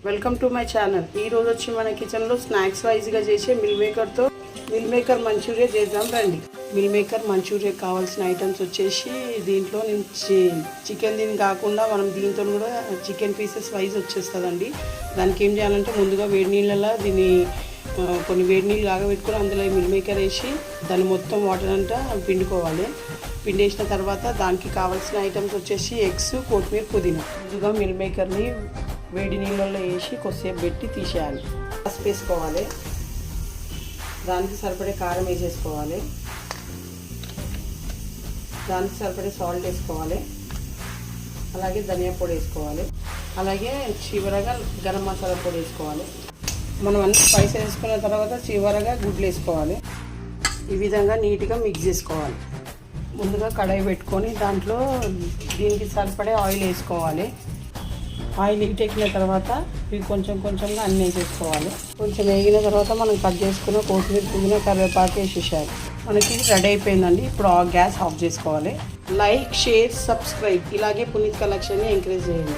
Welcome to my channel. ఈరోజు వచ్చి మన కిచెన్లో స్నాక్స్ వైజ్గా చేసే మిల్ మేకర్ మంచూరియా చేద్దాం రండి. మిల్ మేకర్ మంచూరియా కావాల్సిన ఐటమ్స్ వచ్చేసి దీంట్లో నుంచి చికెన్ దీని కాకుండా మనం దీంతో కూడా చికెన్ పీసెస్ వైజ్ వచ్చేస్తుందండి. దానికి ఏం చేయాలంటే ముందుగా వేడి నీళ్ళలో దీన్ని కొన్ని వేడి నీళ్ళు కాగబెట్టుకొని అందులో మిల్ మేకర్ వేసి దాన్ని మొత్తం వాటర్ అంతా పిండుకోవాలి. పిండేసిన తర్వాత దానికి కావాల్సిన ఐటమ్స్ వచ్చేసి ఎగ్స్, కొత్తిమీర, పుదీనా. ముందుగా మిల్ మేకర్ని వేడి నీళ్ళల్లో వేసి కొద్దిసేపు పెట్టి తీసేయాలి. పసుపు వేసుకోవాలి, దానికి సరిపడే కారం వేసేసుకోవాలి, దానికి సరిపడే సాల్ట్ వేసుకోవాలి, అలాగే ధనియా పొడి వేసుకోవాలి, అలాగే చివరగా గరం మసాలా పొడి వేసుకోవాలి. మనం అన్ని స్పైసెస్ వేసుకున్న తర్వాత చివరగా గుడ్లు వేసుకోవాలి. ఈ విధంగా నీట్గా మిక్స్ చేసుకోవాలి. ముందుగా కడాయి పెట్టుకొని దాంట్లో దీనికి సరిపడే ఆయిల్ వేసుకోవాలి. ఆయిల్ ఎక్కిన తర్వాత ఇవి కొంచెంగా అన్నీ వేసేసుకోవాలి. కొంచెం వేగిన తర్వాత మనం కట్ చేసుకున్న కొత్తిమీర, పుదీనా, కరివేపాకు వేసేసాలి. మనకి రెడీ అయిపోయిందండి. ఇప్పుడు గ్యాస్ ఆఫ్ చేసుకోవాలి. Like, share, subscribe. ఇలాగే పునీత్ కలెక్షన్ని ఎంకరేజ్ చేయండి.